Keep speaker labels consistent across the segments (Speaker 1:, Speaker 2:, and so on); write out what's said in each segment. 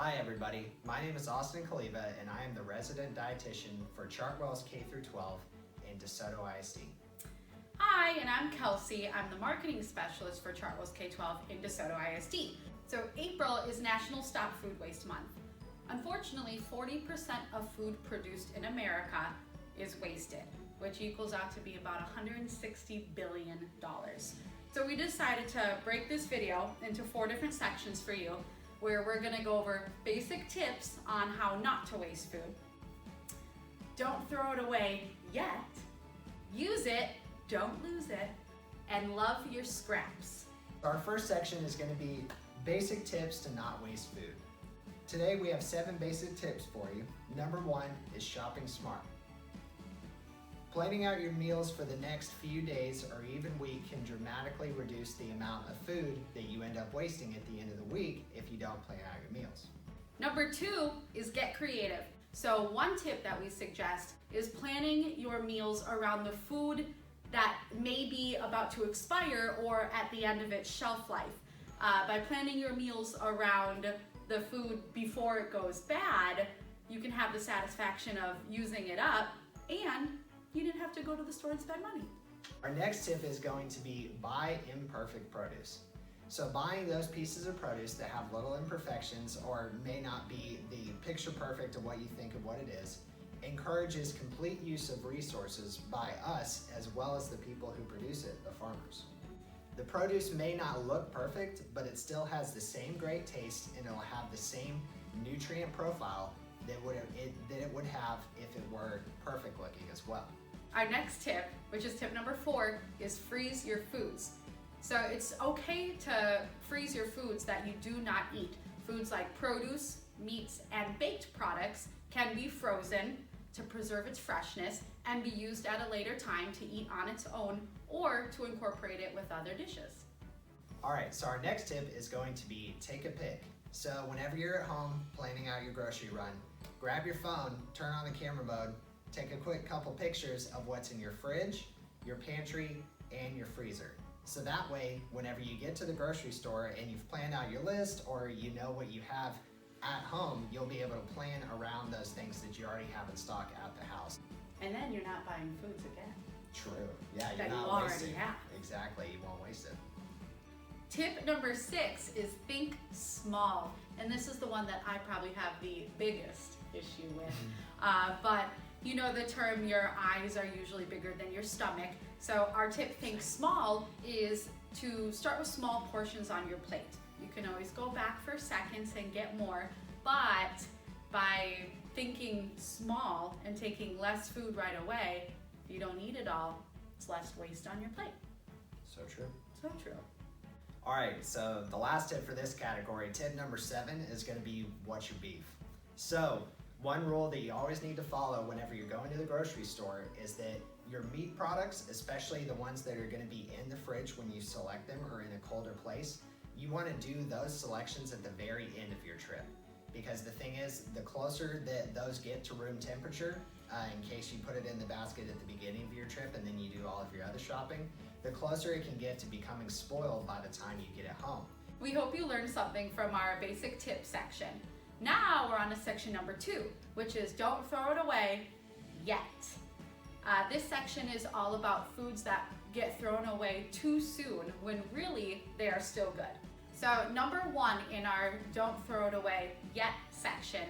Speaker 1: Hi everybody, my name is Austin Kaliba and I am the resident dietitian for Chartwells K12 in DeSoto ISD.
Speaker 2: Hi, and I'm Kelsey. I'm the marketing specialist for Chartwells K12 in DeSoto ISD. So April is National Stop Food Waste Month. Unfortunately, 40% of food produced in America is wasted, which equals out to be about $160 billion. So we decided to break this video into 4 different sections for you, where we're gonna go over basic tips on how not to waste food. Don't throw it away yet. Use it, don't lose it, and love your scraps.
Speaker 1: Our first section is going to be basic tips to not waste food. Today we have 7 basic tips for you. Number 1 is shopping smart. Planning out your meals for the next few days or even week can dramatically reduce the amount of food that you end up wasting at the end of the week if you don't plan out your meals.
Speaker 2: Number 2 is get creative. So one tip that we suggest is planning your meals around the food that may be about to expire or at the end of its shelf life. By planning your meals around the food before it goes bad, you can have the satisfaction of using it up and you didn't have to go to the store and spend money.
Speaker 1: Our next tip is going to be buy imperfect produce. So buying those pieces of produce that have little imperfections or may not be the picture perfect of what you think of what it is, encourages complete use of resources by us as well as the people who produce it, the farmers. The produce may not look perfect, but it still has the same great taste and it'll have the same nutrient profile that it would have if it were perfect looking as well.
Speaker 2: Our next tip, which is tip number 4, is freeze your foods. So it's okay to freeze your foods that you do not eat. Foods like produce, meats, and baked products can be frozen to preserve its freshness and be used at a later time to eat on its own or to incorporate it with other dishes.
Speaker 1: Alright, so our next tip is going to be take a pic. So whenever you're at home planning out your grocery run, grab your phone, turn on the camera mode, take a quick couple pictures of what's in your fridge, your pantry, and your freezer. So that way, whenever you get to the grocery store and you've planned out your list or you know what you have at home, you'll be able to plan around those things that you already have in stock at the house.
Speaker 2: And then you're not buying foods again.
Speaker 1: True. Yeah,
Speaker 2: that
Speaker 1: you're
Speaker 2: you
Speaker 1: not
Speaker 2: already
Speaker 1: wasting.
Speaker 2: have.
Speaker 1: Exactly, you won't waste it.
Speaker 2: Tip number 6 is think small. And this is the one that I probably have the biggest issue with. But you know the term, your eyes are usually bigger than your stomach. So our tip, think small, is to start with small portions on your plate. You can always go back for seconds and get more, but by thinking small and taking less food right away, if you don't eat it all, it's less waste on your plate.
Speaker 1: So true.
Speaker 2: So true.
Speaker 1: Alright, so the last tip for this category, tip number 7, is going to be what's your beef. So one rule that you always need to follow whenever you're going to the grocery store is that your meat products, especially the ones that are going to be in the fridge when you select them or in a colder place, you want to do those selections at the very end of your trip. Because the thing is, the closer that those get to room temperature, in case you put it in the basket at the beginning of your trip and then you do all of your other shopping, the closer it can get to becoming spoiled by the time you get it home.
Speaker 2: We hope you learned something from our basic tip section. Now we're on to section number 2, which is don't throw it away yet. This section is all about foods that get thrown away too soon when really they are still good. So number 1 in our don't throw it away yet section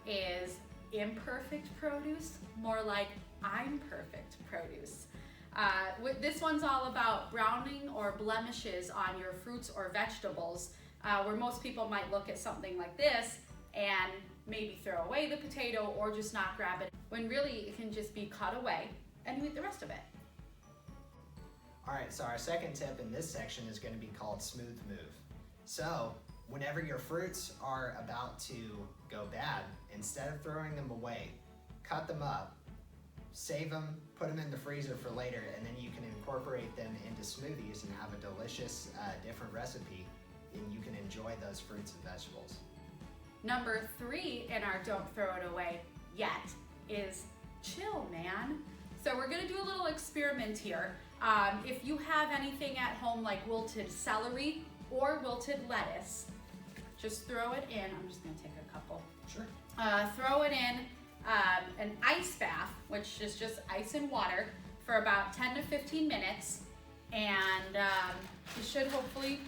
Speaker 2: is imperfect produce, more like I'm perfect produce. This one's all about browning or blemishes on your fruits or vegetables, where most people might look at something like this and maybe throw away the potato or just not grab it, when really it can just be cut away and you eat the rest of it.
Speaker 1: Alright, so our second tip in this section is going to be called smooth move. So whenever your fruits are about to go bad, instead of throwing them away, cut them up, save them, put them in the freezer for later, and then you can incorporate them into smoothies and have a delicious different recipe, and you can enjoy those fruits and vegetables.
Speaker 2: Number 3 in our don't throw it away yet is chill, man. So we're gonna do a little experiment here. If you have anything at home like wilted celery or wilted lettuce, just throw it in. I'm just gonna take a couple.
Speaker 1: Sure.
Speaker 2: Throw it in an ice bath, which is just ice and water, for about 10 to 15 minutes. And you should hopefully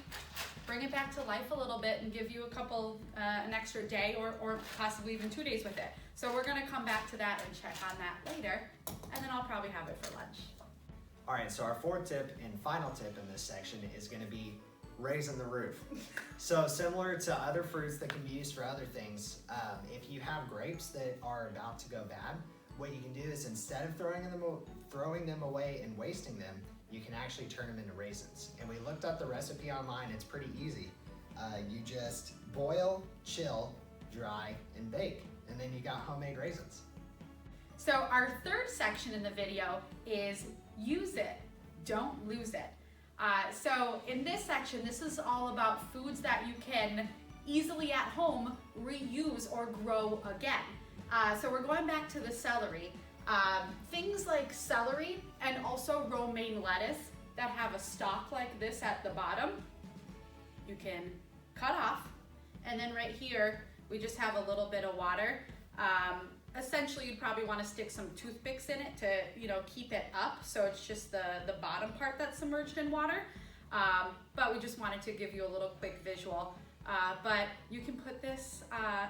Speaker 2: bring it back to life a little bit and give you an extra day or possibly even 2 days with it. So we're gonna come back to that and check on that later, and then I'll probably have it for lunch.
Speaker 1: All right, so our fourth tip and final tip in this section is gonna be raising the roof. So similar to other fruits that can be used for other things, if you have grapes that are about to go bad, what you can do is instead of throwing them away and wasting them, you can actually turn them into raisins. And we looked up the recipe online, it's pretty easy. You just boil, chill, dry, and bake, and then you got homemade raisins.
Speaker 2: So our third section in the video is use it, don't lose it. So in this section, this is all about foods that you can easily at home reuse or grow again. So we're going back to the celery. Things like celery and also romaine lettuce that have a stalk like this at the bottom, you can cut off. And then right here, we just have a little bit of water. Essentially, you'd probably want to stick some toothpicks in it to, keep it up. So it's just the bottom part that's submerged in water. But we just wanted to give you a little quick visual. But you can put this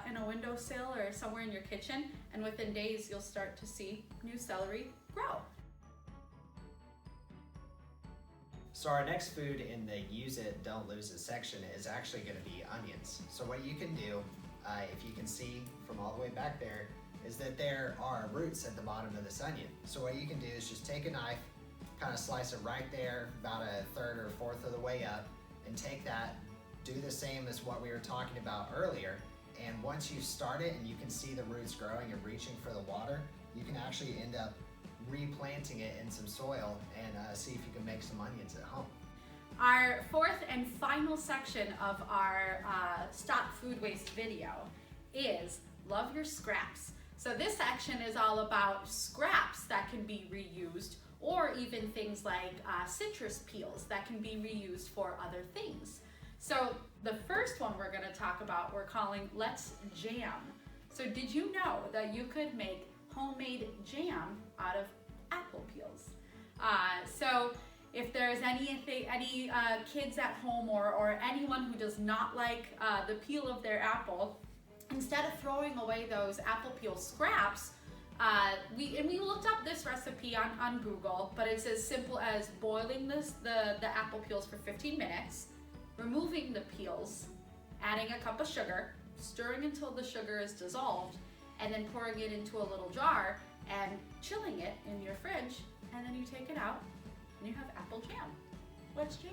Speaker 2: in a windowsill or somewhere in your kitchen, and within days you'll start to see new celery grow.
Speaker 1: So our next food in the use it, don't lose it section is actually gonna be onions. So what you can do, if you can see from all the way back there, is that there are roots at the bottom of this onion. So what you can do is just take a knife, kind of slice it right there, about a third or a fourth of the way up, and take that, do the same as what we were talking about earlier, and once you start it and you can see the roots growing and reaching for the water, you can actually end up replanting it in some soil and see if you can make some onions at home.
Speaker 2: Our fourth and final section of our Stop Food Waste video is Love Your Scraps. So this section is all about scraps that can be reused, or even things like citrus peels that can be reused for other things. So the first one we're gonna talk about, we're calling Let's Jam. So did you know that you could make homemade jam out of apple peels? So if there's any kids at home or anyone who does not like the peel of their apple, instead of throwing away those apple peel scraps, we looked up this recipe on Google, but it's as simple as boiling the apple peels for 15 minutes, removing the peels, adding a cup of sugar, stirring until the sugar is dissolved, and then pouring it into a little jar and chilling it in your fridge, and then you take it out and you have apple jam. Let's jam.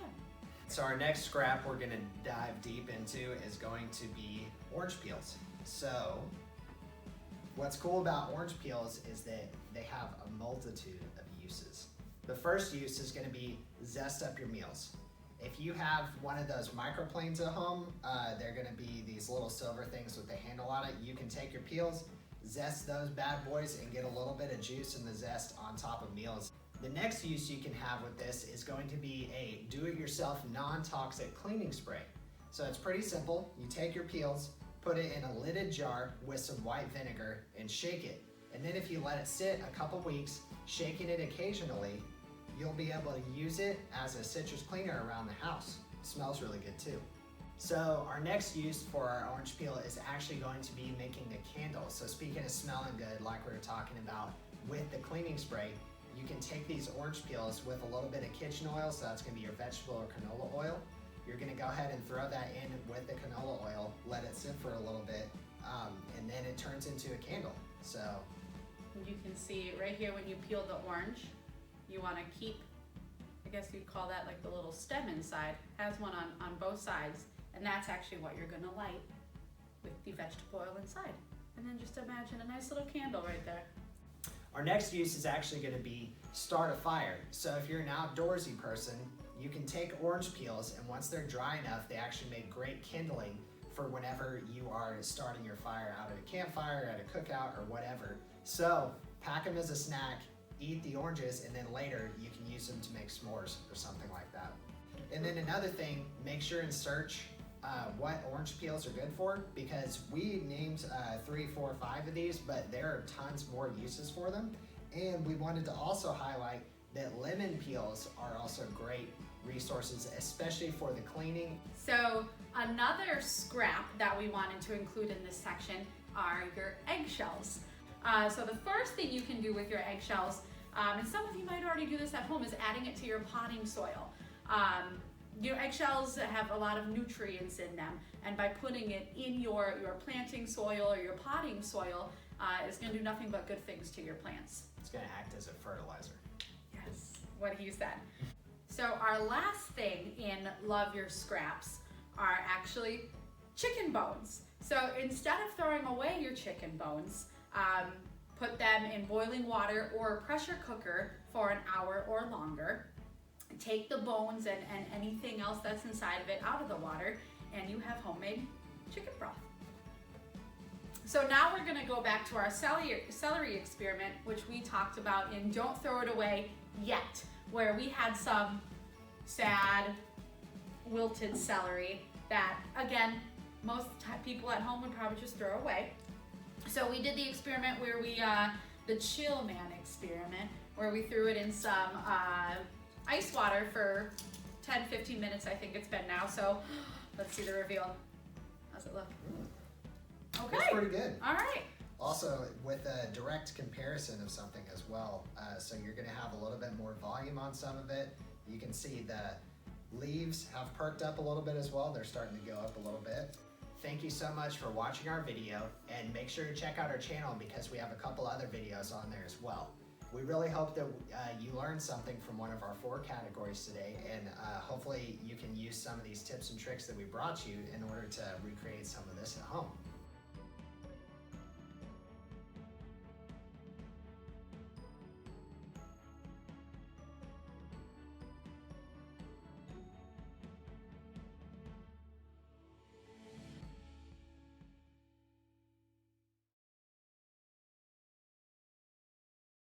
Speaker 1: So our next scrap we're gonna dive deep into is going to be orange peels. So what's cool about orange peels is that they have a multitude of uses. The first use is gonna be zest up your meals. If you have one of those microplanes at home, they're gonna be these little silver things with a handle on it. You can take your peels, zest those bad boys, and get a little bit of juice and the zest on top of meals. The next use you can have with this is going to be a do-it-yourself non-toxic cleaning spray. So it's pretty simple. You take your peels, put it in a lidded jar with some white vinegar, and shake it. And then if you let it sit a couple weeks, shaking it occasionally, you'll be able to use it as a citrus cleaner around the house. It smells really good too. So our next use for our orange peel is actually going to be making a candle. So speaking of smelling good, like we were talking about with the cleaning spray, you can take these orange peels with a little bit of kitchen oil, so that's gonna be your vegetable or canola oil. You're gonna go ahead and throw that in with the canola oil, let it sit for a little bit, and then it turns into a candle. So
Speaker 2: You can see right here when you peel the orange, you wanna keep, I guess you'd call that like the little stem inside, has one on both sides, and that's actually what you're gonna light with the vegetable oil inside. And then just imagine a nice little candle right there.
Speaker 1: our next use is actually gonna be start a fire. So if you're an outdoorsy person, you can take orange peels, and once they're dry enough, they actually make great kindling for whenever you are starting your fire out at a campfire, at a cookout, or whatever. So pack them as a snack, eat the oranges, and then later you can use them to make s'mores or something like that. And then another thing, make sure and search what orange peels are good for, because we named 3, 4, 5 of these, but there are tons more uses for them. And we wanted to also highlight that lemon peels are also great resources, especially for the cleaning.
Speaker 2: So another scrap that we wanted to include in this section are your eggshells. So the first thing you can do with your eggshells, and some of you might already do this at home, is adding it to your potting soil. Your eggshells have a lot of nutrients in them, and by putting it in your planting soil or your potting soil, it's going to do nothing but good things to your plants.
Speaker 1: It's going to act as a fertilizer.
Speaker 2: Yes, what he said. So our last thing in Love Your Scraps are actually chicken bones. So instead of throwing away your chicken bones, put them in boiling water or a pressure cooker for an hour or longer. Take the bones and anything else that's inside of it out of the water, and you have homemade chicken broth. So now we're going to go back to our celery experiment, which we talked about in Don't Throw It Away Yet, where we had some sad, wilted celery that, again, most people at home would probably just throw away. So we did the experiment where we, the Chill Man experiment, where we threw it in some ice water for 10-15 minutes, I think it's been now. So let's see the reveal. How's it look? Okay.
Speaker 1: It's pretty good.
Speaker 2: All right.
Speaker 1: Also, with a direct comparison of something as well, so you're going to have a little bit more volume on some of it. You can see the leaves have perked up a little bit as well. They're starting to go up a little bit. Thank you so much for watching our video, and make sure to check out our channel because we have a couple other videos on there as well. We really hope that you learned something from one of our 4 categories today, and hopefully you can use some of these tips and tricks that we brought you in order to recreate some of this at home.